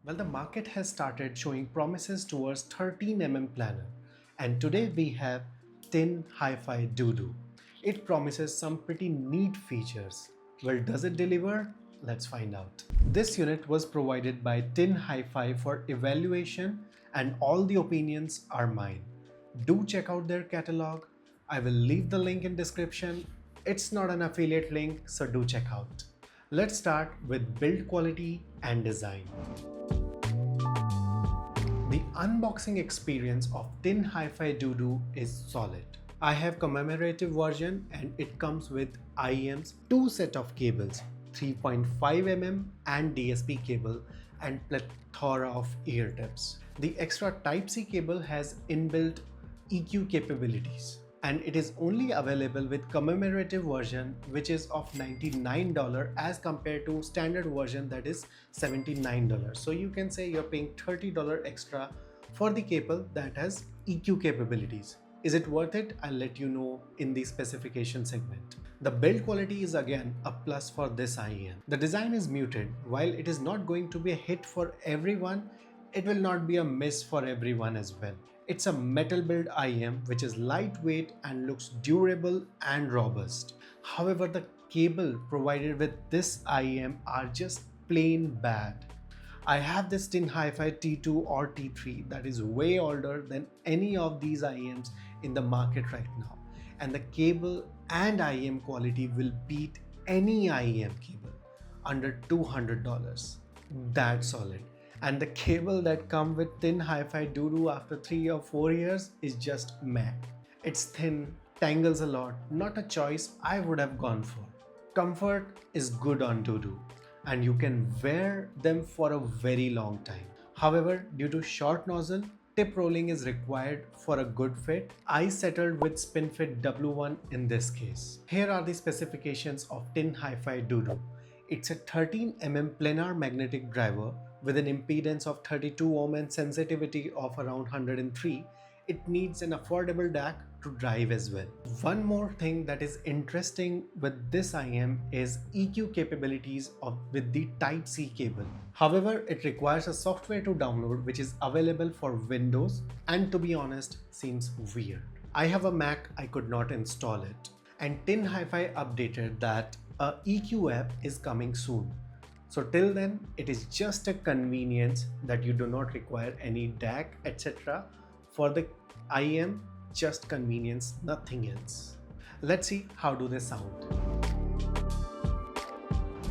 Well, the market has started showing promises towards 13mm Planar, and today we have TinHiFi DUDU. It promises some pretty neat features. Well, does it deliver? Let's find out. This unit was provided by TinHiFi for evaluation, and all the opinions are mine. Do check out their catalog. I will leave the link in description. It's not an affiliate link, so do check out. Let's start with build quality and design. The unboxing experience of TinHiFi DUDU is solid. I have commemorative version and it comes with IEMs, two set of cables, 3.5mm and DSP cable and plethora of ear tips. The extra Type-C cable has inbuilt EQ capabilities, and it is only available with commemorative version, which is of $99 as compared to standard version that is $79. So you can say you're paying $30 extra for the cable that has EQ capabilities. Is it worth it? I'll let you know in the specification segment. The build quality is again a plus for this IEM. The design is muted. While it is not going to be a hit for everyone, it will not be a miss for everyone as well. It's a metal build IEM which is lightweight and looks durable and robust. However, the cable provided with this IEM are just plain bad. I have this TinHiFi T2 or T3 that is way older than any of these IEMs in the market right now, and the cable and IEM quality will beat any IEM cable under $200. That's solid. And the cable that come with TinHiFi DUDU after 3 or 4 years is just meh. It's thin, tangles a lot, not a choice I would have gone for. Comfort is good on DUDU, and you can wear them for a very long time. However, due to short nozzle, tip rolling is required for a good fit. I settled with SpinFit W1 in this case. Here are the specifications of TinHiFi DUDU. It's a 13mm planar magnetic driver with an impedance of 32 ohm and sensitivity of around 103. It needs an affordable DAC to drive as well. One more thing that is interesting with this IEM is EQ capabilities with the Type-C cable. However, it requires a software to download which is available for Windows, and to be honest, seems weird. I have a Mac, I could not install it. And TinHiFi updated that a EQ app is coming soon. So till then, it is just a convenience that you do not require any DAC, etc. For the IEM, just convenience, nothing else. Let's see how do they sound.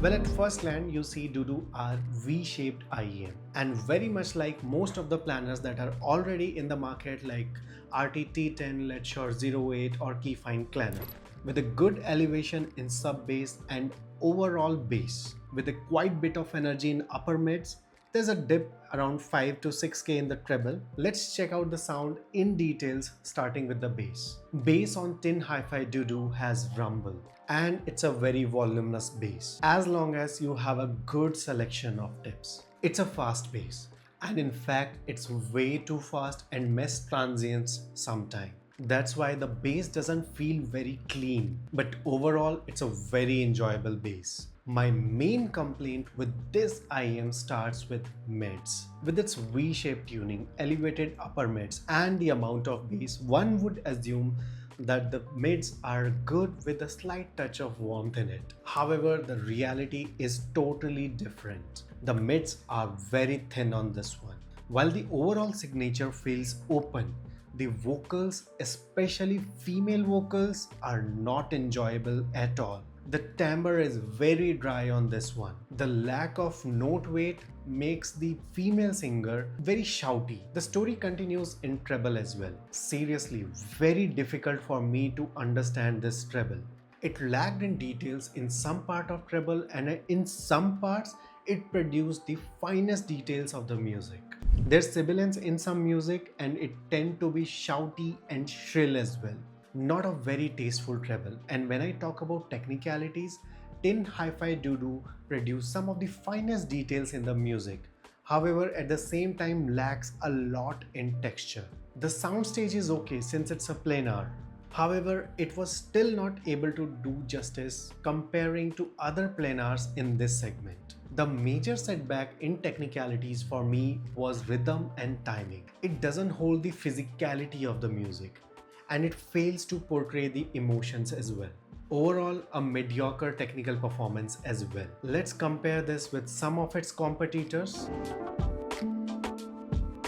Well, at first glance, you see DUDU are V-shaped IEM, and very much like most of the planners that are already in the market like Artti T10, Letshuoer 08 or Keyfine Clanner, with a good elevation in sub bass and overall bass. With a quite bit of energy in upper mids, there's a dip around 5 to 6k in the treble. Let's check out the sound in details, starting with the bass. Bass on TinHiFi DUDU has rumble, and it's a very voluminous bass as long as you have a good selection of tips. It's a fast bass, and in fact it's way too fast and mess transients sometime. That's why the bass doesn't feel very clean, but overall it's a very enjoyable bass. My main complaint with this IEM starts with mids. With its V-shaped tuning, elevated upper mids and the amount of bass, one would assume that the mids are good with a slight touch of warmth in it. However, the reality is totally different. The mids are very thin on this one. While the overall signature feels open, the vocals, especially female vocals, are not enjoyable at all. The timbre is very dry on this one. The lack of note weight makes the female singer very shouty. The story continues in treble as well. Seriously, very difficult for me to understand this treble. It lacked in details in some part of treble, and in some parts it produced the finest details of the music. There's sibilance in some music, and it tend to be shouty and shrill as well. Not a very tasteful treble. And when I talk about technicalities, TinHiFi DUDU produced some of the finest details in the music. However, at the same time lacks a lot in texture. The soundstage is okay since it's a planar. However, it was still not able to do justice comparing to other planars in this segment. The major setback in technicalities for me was rhythm and timing. It doesn't hold the physicality of the music, and it fails to portray the emotions as well. Overall, a mediocre technical performance as well. Let's compare this with some of its competitors.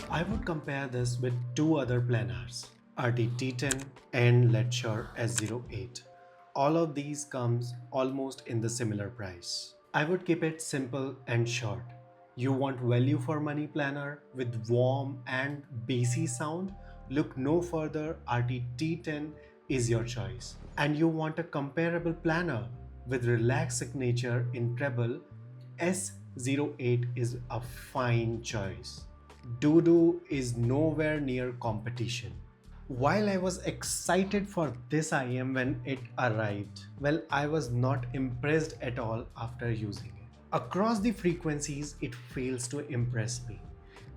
I would compare this with two other planars, Artti T10 and Letshuoer S08. All of these comes almost in the similar price. I would keep it simple and short. You want value for money planner with warm and bassy sound? Look no further, Artti T10 is your choice. And you want a comparable planner with relaxed signature in treble, S08 is a fine choice. DUDU is nowhere near competition. While I was excited for this IEM when it arrived, well, I was not impressed at all after using it. Across the frequencies, it fails to impress me.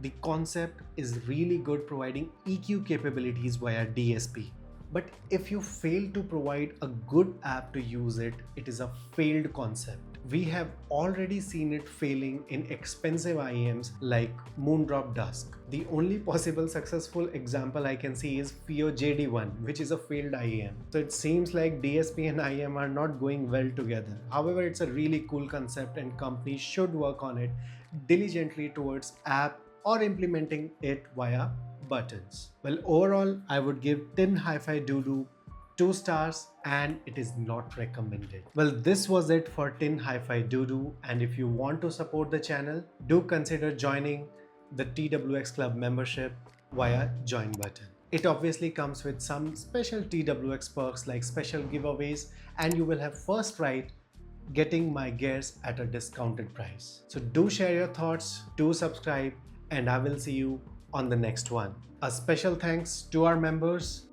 The concept is really good, providing EQ capabilities via DSP. But if you fail to provide a good app to use it, it is a failed concept. We have already seen it failing in expensive IEMs like Moondrop Dusk. The only possible successful example I can see is FIO JD1, which is a failed IEM. So it seems like DSP and IEM are not going well together. However, it's a really cool concept and companies should work on it diligently towards app or implementing it via buttons. Well, overall, I would give TinHiFi DUDU 2 stars and it is not recommended. Well, this was it for TinHiFi DUDU, and if you want to support the channel, do consider joining the TWX Club membership via join button. It obviously comes with some special TWX perks like special giveaways, and you will have first right getting my gears at a discounted price. So do share your thoughts, do subscribe, and I will see you on the next one. A special thanks to our members.